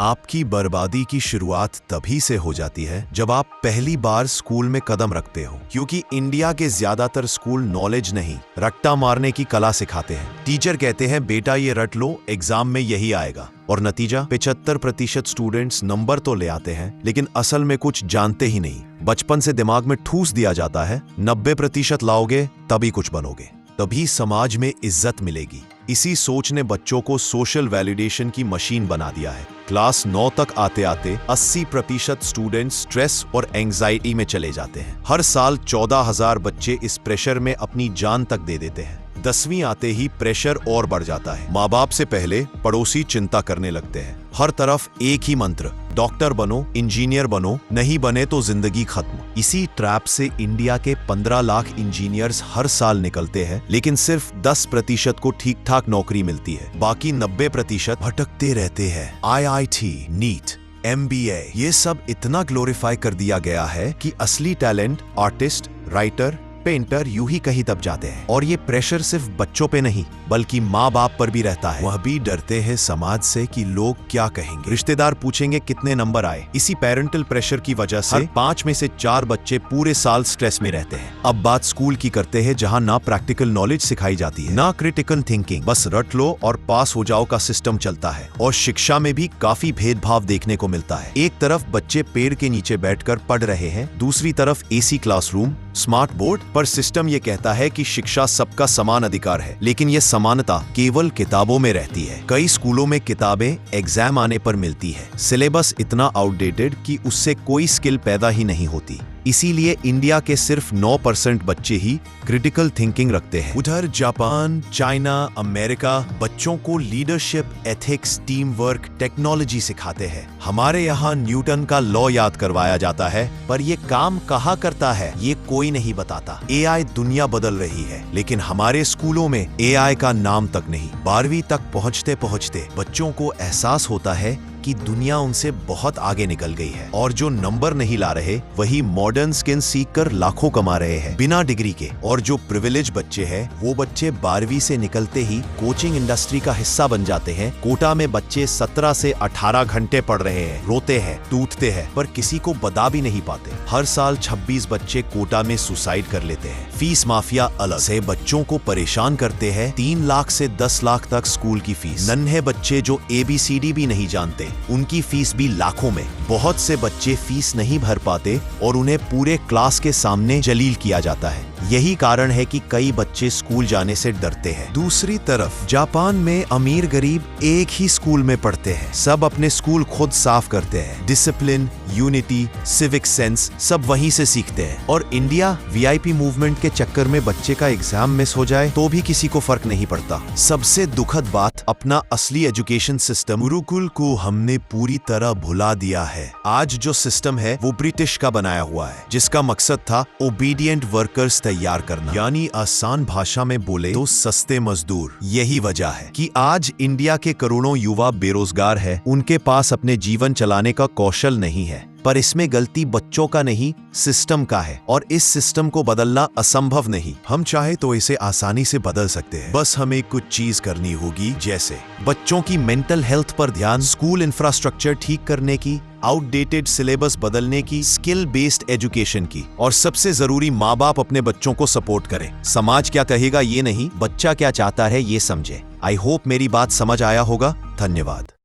आपकी बर्बादी की शुरुआत तभी से हो जाती है जब आप पहली बार स्कूल में कदम रखते हो, क्योंकि इंडिया के ज्यादातर स्कूल नॉलेज नहीं, रट्टा मारने की कला सिखाते हैं। टीचर कहते हैं बेटा ये रट लो, एग्जाम में यही आएगा, और नतीजा 75% स्टूडेंट्स नंबर तो ले आते हैं लेकिन असल में कुछ जानते ही नहीं। बचपन से दिमाग में ठूस दिया जाता है 90% लाओगे तभी कुछ बनोगे, तभी समाज में इज्जत मिलेगी। इसी सोच ने बच्चों को सोशल वैलिडेशन की मशीन बना दिया है। क्लास 9 तक आते आते 80% स्टूडेंट स्ट्रेस और एंजाइटी में चले जाते हैं। हर साल 14,000 बच्चे इस प्रेशर में अपनी जान तक दे देते हैं। 10वीं आते ही प्रेशर और बढ़ जाता है। माँ बाप से पहले पड़ोसी चिंता करने लगते हैं। हर तरफ एक ही मंत्र, डॉक्टर बनो, इंजीनियर बनो, नहीं बने तो जिंदगी खत्म। इसी ट्रैप से इंडिया के 15 लाख इंजीनियर्स हर साल निकलते हैं, लेकिन सिर्फ 10% को ठीक ठाक नौकरी मिलती है। बाकी 90% भटकते रहते हैं। IIT, नीट, MBA, ये सब इतना ग्लोरीफाई कर दिया गया है कि असली टैलेंट, आर्टिस्ट, राइटर, पेंटर यूं ही कहीं दब जाते हैं। और ये प्रेशर सिर्फ बच्चों पे नहीं बल्कि माँ बाप पर भी रहता है। वह भी डरते हैं समाज से कि लोग क्या कहेंगे। रिश्तेदार पूछेंगे कितने नंबर आए। इसी पेरेंटल प्रेशर की वजह से 5 में से 4 बच्चे पूरे साल स्ट्रेस में रहते हैं। अब बात स्कूल की करते हैं, जहाँ ना प्रैक्टिकल नॉलेज सिखाई जाती है ना क्रिटिकल थिंकिंग, बस रट लो और पास हो जाओ का सिस्टम चलता है। और शिक्षा में भी काफी भेदभाव देखने को मिलता है। एक तरफ बच्चे पेड़ के नीचे बैठकर पढ़ रहे हैं, दूसरी तरफ AC क्लासरूम, स्मार्ट बोर्ड, पर सिस्टम ये कहता है कि शिक्षा सबका समान अधिकार है, लेकिन ये समानता केवल किताबों में रहती है। कई स्कूलों में किताबें एग्जाम आने पर मिलती है। सिलेबस इतना आउटडेटेड कि उससे कोई स्किल पैदा ही नहीं होती। इसीलिए इंडिया के सिर्फ 9% बच्चे ही क्रिटिकल थिंकिंग रखते हैं। उधर जापान, चाइना, अमेरिका बच्चों को leadership, ethics, team work, technology सिखाते हैं। हमारे यहाँ न्यूटन का लॉ याद करवाया जाता है, पर ये काम कहाँ करता है ये कोई नहीं बताता। AI दुनिया बदल रही है, लेकिन हमारे स्कूलों में AI का नाम तक नहीं। 12वीं तक पहुँचते पहुँचते बच्चों को एहसास होता है कि दुनिया उनसे बहुत आगे निकल गई है, और जो नंबर नहीं ला रहे वही मॉडर्न स्किल सीखकर लाखों कमा रहे हैं बिना डिग्री के। और जो प्रिविलेज बच्चे हैं वो बच्चे 12वीं से निकलते ही कोचिंग इंडस्ट्री का हिस्सा बन जाते हैं। कोटा में बच्चे 17 से 18 घंटे पढ़ रहे हैं, रोते हैं, टूटते हैं, पर किसी को बता भी नहीं पाते। हर साल 26 बच्चे कोटा में सुसाइड कर लेते हैं। फीस माफिया अलग से बच्चों को परेशान करते हैं। 3 लाख से 10 लाख तक स्कूल की फीस। नन्हे बच्चे जो ABCD भी नहीं जानते, उनकी फीस भी लाखों में। बहुत से बच्चे फीस नहीं भर पाते और उन्हें पूरे क्लास के सामने जलील किया जाता है। यही कारण है कि कई बच्चे स्कूल जाने से डरते हैं। दूसरी तरफ जापान में अमीर गरीब एक ही स्कूल में पढ़ते हैं। सब अपने स्कूल खुद साफ करते हैं। डिसिप्लिन, यूनिटी, सिविक सेंस सब वहीं से सीखते हैं। और इंडिया VIP मूवमेंट के चक्कर में बच्चे का एग्जाम मिस हो जाए तो भी किसी को फर्क नहीं पड़ता। सबसे दुखद बात, अपना असली एजुकेशन सिस्टम गुरुकुल को हमने पूरी तरह भुला दिया है। आज जो सिस्टम है वो ब्रिटिश का बनाया हुआ है, जिसका मकसद था ओबीडिएंट वर्कर्स तैयार करना, यानी आसान भाषा में बोले तो सस्ते मजदूर। यही वजह है कि आज इंडिया के करोड़ों युवा बेरोजगार है। उनके पास अपने जीवन चलाने का कौशल नहीं है। पर इसमें गलती बच्चों का नहीं, सिस्टम का है, और इस सिस्टम को बदलना असंभव नहीं। हम चाहे तो इसे आसानी से बदल सकते हैं, बस हमें कुछ चीज करनी होगी, जैसे बच्चों की मेंटल हेल्थ पर ध्यान, स्कूल इंफ्रास्ट्रक्चर ठीक करने की, आउटडेटेड सिलेबस बदलने की, स्किल बेस्ड एजुकेशन की, और सबसे जरूरी माँ बाप अपने बच्चों को सपोर्ट करें। समाज क्या कहेगा ये नहीं, बच्चा क्या चाहता है ये समझे। आई होप मेरी बात समझ आया होगा। धन्यवाद।